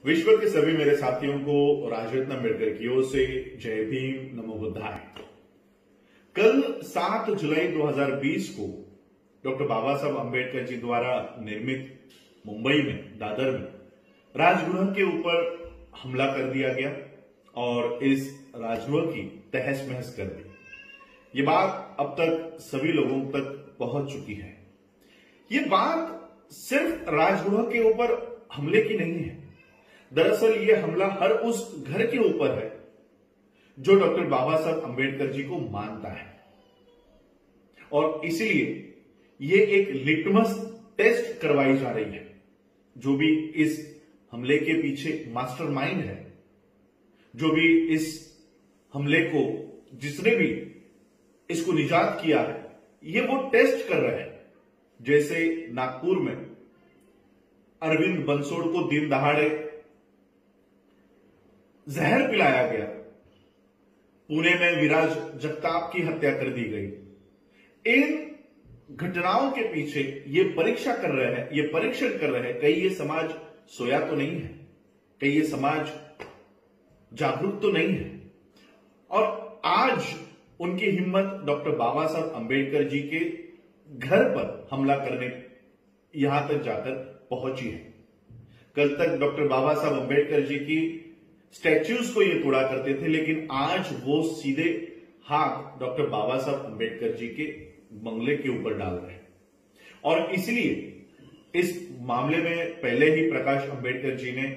विश्व के सभी मेरे साथियों को राजरत्न अम्बेडकर की ओर से जय भीम, नमो बुद्धाय। कल 7 जुलाई 2020 को डॉक्टर बाबा साहब अम्बेडकर जी द्वारा निर्मित मुंबई में दादर में राजगृह के ऊपर हमला कर दिया गया और इस राजगृह की तहस महस कर दी। ये बात अब तक सभी लोगों तक पहुंच चुकी है। ये बात सिर्फ राजगृह के ऊपर हमले की नहीं है। दरअसल ये हमला हर उस घर के ऊपर है जो डॉक्टर बाबा साहब अम्बेडकर जी को मानता है, और इसलिए ये एक लिटमस टेस्ट करवाई जा रही है। जो भी इस हमले के पीछे मास्टरमाइंड है, जो भी इस हमले को, जिसने भी इसको निजात किया है, ये वो टेस्ट कर रहे हैं। जैसे नागपुर में अरविंद बंसोड़ को दिन दहाड़े जहर पिलाया गया, पुणे में विराज जगताप की हत्या कर दी गई। इन घटनाओं के पीछे ये परीक्षा कर रहे हैं, ये परीक्षण कर रहे हैं, कहीं ये समाज सोया तो नहीं है, कहीं ये समाज जागरूक तो नहीं है। और आज उनकी हिम्मत डॉक्टर बाबा साहब अम्बेडकर जी के घर पर हमला करने यहां तक जाकर पहुंची है। कल तक डॉक्टर बाबा साहब अम्बेडकर जी की स्टैच्यूज को ये तोड़ा करते थे, लेकिन आज वो सीधे हाथ डॉक्टर बाबा साहब अम्बेडकर जी के बंगले के ऊपर डाल रहे हैं। और इसलिए इस मामले में पहले ही प्रकाश अम्बेडकर जी ने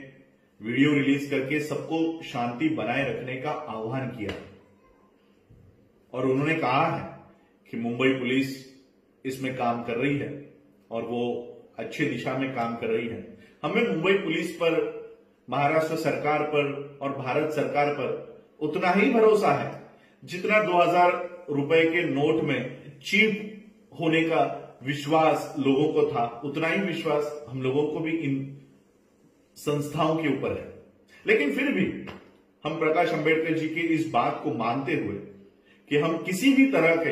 वीडियो रिलीज करके सबको शांति बनाए रखने का आह्वान किया, और उन्होंने कहा है कि मुंबई पुलिस इसमें काम कर रही है और वो अच्छी दिशा में काम कर रही है। हमें मुंबई पुलिस पर, महाराष्ट्र सरकार पर और भारत सरकार पर उतना ही भरोसा है जितना 2000 रुपए के नोट में चीप होने का विश्वास लोगों को था, उतना ही विश्वास हम लोगों को भी इन संस्थाओं के ऊपर है। लेकिन फिर भी हम प्रकाश अम्बेडकर जी की इस बात को मानते हुए कि हम किसी भी तरह के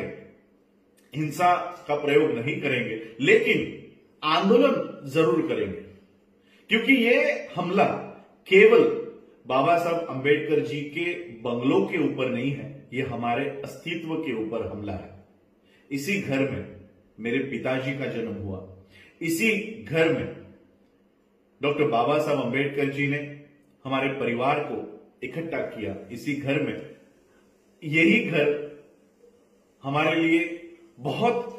हिंसा का प्रयोग नहीं करेंगे, लेकिन आंदोलन जरूर करेंगे, क्योंकि ये हमला केवल बाबा साहब अम्बेडकर जी के बंगलों के ऊपर नहीं है, ये हमारे अस्तित्व के ऊपर हमला है। इसी घर में मेरे पिताजी का जन्म हुआ, इसी घर में डॉक्टर बाबा साहब अम्बेडकर जी ने हमारे परिवार को इकट्ठा किया। इसी घर में, यही घर हमारे लिए बहुत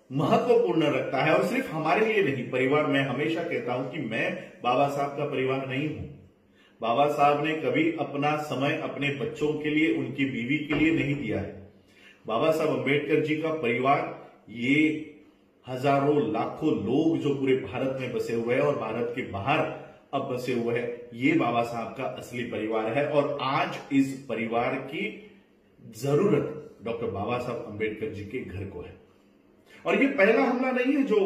महत्वपूर्ण रखता है, और सिर्फ हमारे लिए नहीं, परिवार। मैं हमेशा कहता हूं कि मैं बाबा साहब का परिवार नहीं हूं। बाबा साहब ने कभी अपना समय अपने बच्चों के लिए, उनकी बीवी के लिए नहीं दिया है। बाबा साहब अम्बेडकर जी का परिवार ये हजारों लाखों लोग जो पूरे भारत में बसे हुए हैं और भारत के बाहर अब बसे हुए हैं, ये बाबा साहब का असली परिवार है। और आज इस परिवार की जरूरत डॉक्टर बाबा साहब अम्बेडकर जी के घर को है। और ये पहला हमला नहीं है जो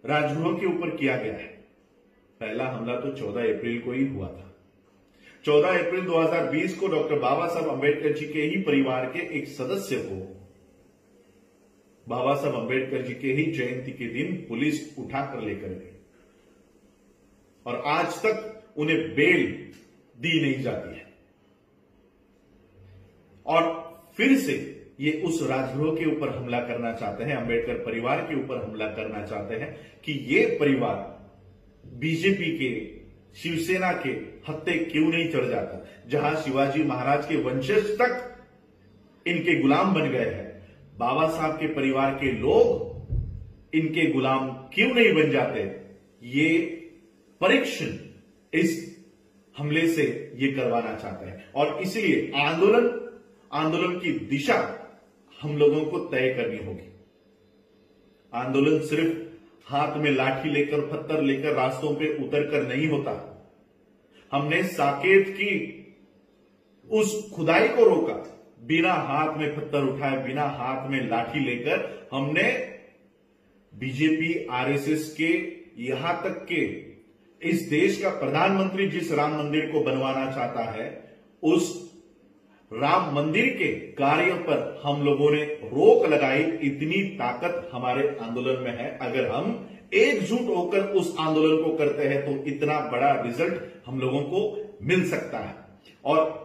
राजगृह के ऊपर किया गया है। पहला हमला तो 14 अप्रैल को ही हुआ था। 14 अप्रैल 2020 को डॉक्टर बाबा साहब अम्बेडकर जी के ही परिवार के एक सदस्य को बाबा साहब अम्बेडकर जी के ही जयंती के दिन पुलिस उठाकर लेकर गई, और आज तक उन्हें बेल दी नहीं जाती है। और फिर से ये उस राजगृह के ऊपर हमला करना चाहते हैं, अम्बेडकर परिवार के ऊपर हमला करना चाहते हैं कि ये परिवार बीजेपी के, शिवसेना के हत्थे क्यों नहीं चढ़ जाता। जहां शिवाजी महाराज के वंशज तक इनके गुलाम बन गए हैं, बाबा साहब के परिवार के लोग इनके गुलाम क्यों नहीं बन जाते। ये परीक्षण इस हमले से ये करवाना चाहते हैं, और इसलिए आंदोलन की दिशा हम लोगों को तय करनी होगी। आंदोलन सिर्फ हाथ में लाठी लेकर, पत्थर लेकर रास्तों पे उतरकर नहीं होता। हमने साकेत की उस खुदाई को रोका, बिना हाथ में पत्थर उठाए, बिना हाथ में लाठी लेकर हमने बीजेपी, आरएसएस के, यहां तक के इस देश का प्रधानमंत्री जिस राम मंदिर को बनवाना चाहता है, उस राम मंदिर के कार्य पर हम लोगों ने रोक लगाई। इतनी ताकत हमारे आंदोलन में है। अगर हम एकजुट होकर उस आंदोलन को करते हैं तो इतना बड़ा रिजल्ट हम लोगों को मिल सकता है। और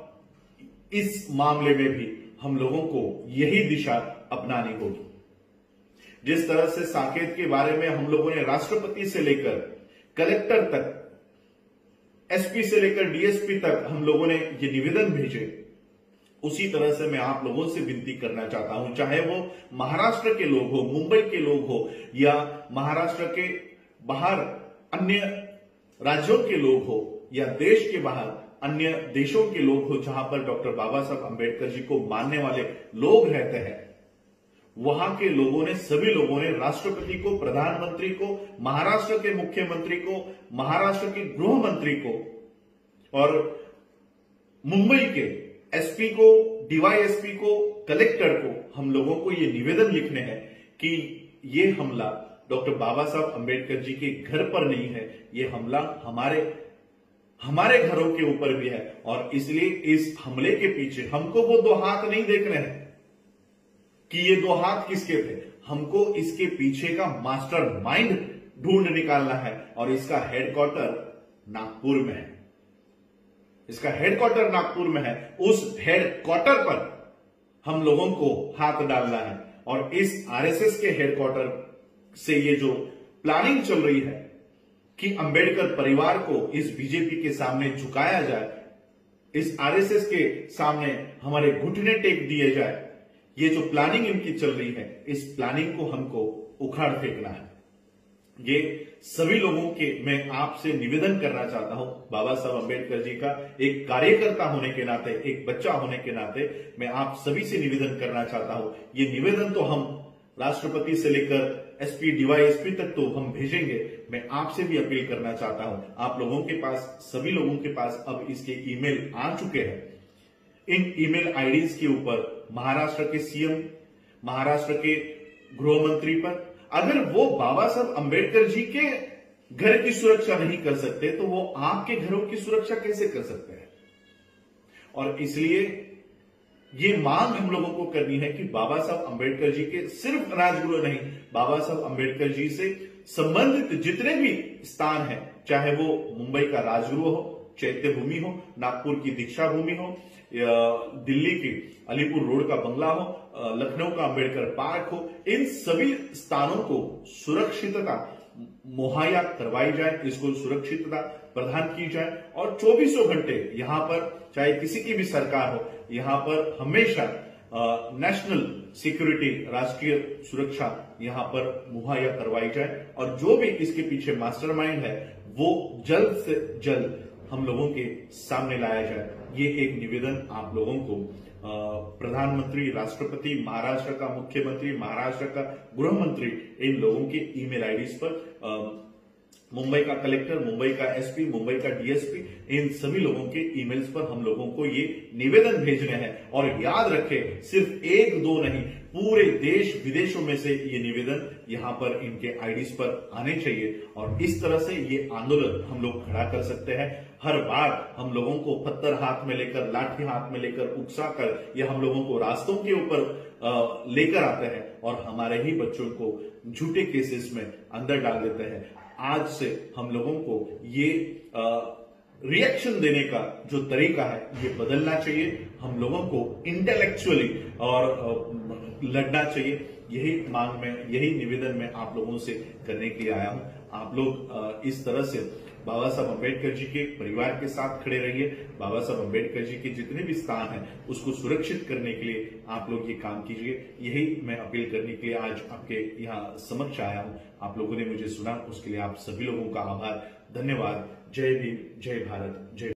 इस मामले में भी हम लोगों को यही दिशा अपनानी होगी। जिस तरह से साकेत के बारे में हम लोगों ने राष्ट्रपति से लेकर कलेक्टर तक, एसपी से लेकर डीएसपी तक हम लोगों ने ये निवेदन भेजे, उसी तरह से मैं आप लोगों से विनती करना चाहता हूं, चाहे वो महाराष्ट्र के लोग हो, मुंबई के लोग हो, या महाराष्ट्र के बाहर अन्य राज्यों के लोग हो, या देश के बाहर अन्य देशों के लोग हो जहां पर डॉक्टर बाबा साहब अंबेडकर जी को मानने वाले लोग रहते हैं, वहां के लोगों ने, सभी लोगों ने राष्ट्रपति को, प्रधानमंत्री को, महाराष्ट्र के मुख्यमंत्री को, महाराष्ट्र के गृह मंत्री को और मुंबई के एसपी को, डीवाईएसपी को, कलेक्टर को हम लोगों को ये निवेदन लिखने हैं कि ये हमला डॉक्टर बाबा साहब अंबेडकर जी के घर पर नहीं है, ये हमला हमारे घरों के ऊपर भी है। और इसलिए इस हमले के पीछे हमको वो दो हाथ नहीं देखने हैं कि ये दो हाथ किसके थे, हमको इसके पीछे का मास्टर माइंड ढूंढ निकालना है। और इसका हेडक्वार्टर नागपुर में है, इसका हेडक्वार्टर नागपुर में है। उस हेडक्वार्टर पर हम लोगों को हाथ डालना है। और इस आरएसएस के हेडक्वार्टर से ये जो प्लानिंग चल रही है कि अंबेडकर परिवार को इस बीजेपी के सामने झुकाया जाए, इस आरएसएस के सामने हमारे घुटने टेक दिए जाए, ये जो प्लानिंग इनकी चल रही है, इस प्लानिंग को हमको उखाड़ फेंकना है। ये सभी लोगों के मैं आपसे निवेदन करना चाहता हूं, बाबा साहब अंबेडकर जी का एक कार्यकर्ता होने के नाते, एक बच्चा होने के नाते मैं आप सभी से निवेदन करना चाहता हूं। ये निवेदन तो हम राष्ट्रपति से लेकर एसपी, डीवाईएसपी तक तो हम भेजेंगे। मैं आपसे भी अपील करना चाहता हूं, आप लोगों के पास, सभी लोगों के पास अब इसके ईमेल आ चुके हैं। इन ईमेल आईडीज के ऊपर महाराष्ट्र के सीएम, महाराष्ट्र के गृह मंत्री पर, अगर वो बाबा साहब अंबेडकर जी के घर की सुरक्षा नहीं कर सकते तो वो आपके घरों की सुरक्षा कैसे कर सकते हैं। और इसलिए ये मांग हम लोगों को करनी है कि बाबा साहब अंबेडकर जी के, सिर्फ राजगुरु नहीं, बाबा साहब अंबेडकर जी से संबंधित जितने भी स्थान हैं, चाहे वो मुंबई का राजगुरु हो, चैत्य भूमि हो, नागपुर की दीक्षा भूमि हो, दिल्ली की अलीपुर रोड का बंगला हो, लखनऊ का अंबेडकर पार्क हो, इन सभी स्थानों को सुरक्षितता मुहैया करवाई जाए, इसको सुरक्षितता प्रदान की जाए। और 24 घंटे यहां पर, चाहे किसी की भी सरकार हो, यहां पर हमेशा नेशनल सिक्योरिटी, राष्ट्रीय सुरक्षा यहां पर मुहैया करवाई जाए। और जो भी इसके पीछे मास्टरमाइंड है वो जल्द से जल्द हम लोगों के सामने लाया जाए। ये एक निवेदन आप लोगों को प्रधानमंत्री, राष्ट्रपति, महाराष्ट्र का मुख्यमंत्री, महाराष्ट्र का गृह मंत्री, इन लोगों के ईमेल आईडीज पर, मुंबई का कलेक्टर, मुंबई का एसपी, मुंबई का डीएसपी, इन सभी लोगों के ईमेल्स पर हम लोगों को ये निवेदन भेजने हैं। और याद रखें, सिर्फ एक दो नहीं, पूरे देश विदेशों में से ये निवेदन यहां पर इनके आईडीज पर आने चाहिए। और इस तरह से ये आंदोलन हम लोग खड़ा कर सकते हैं। हर बार हम लोगों को पत्थर हाथ में लेकर, लाठी हाथ में लेकर, उकसा कर, या हम लोगों को रास्तों के ऊपर लेकर आते हैं और हमारे ही बच्चों को झूठे केसेस में अंदर डाल देते हैं। आज से हम लोगों को ये रिएक्शन देने का जो तरीका है ये बदलना चाहिए। हम लोगों को इंटेलेक्चुअली और लड़ना चाहिए। यही मांग में, यही निवेदन मैं आप लोगों से करने के लिए आया हूं। आप लोग इस तरह से बाबा साहब अंबेडकर जी के परिवार के साथ खड़े रहिए। बाबा साहब अंबेडकर जी के जितने भी स्थान हैं उसको सुरक्षित करने के लिए आप लोग ये काम कीजिए। यही मैं अपील करने के लिए आज आपके यहाँ समक्ष आया हूं। आप लोगों ने मुझे सुना, उसके लिए आप सभी लोगों का आभार, धन्यवाद। जय भीम, जय भारत, जय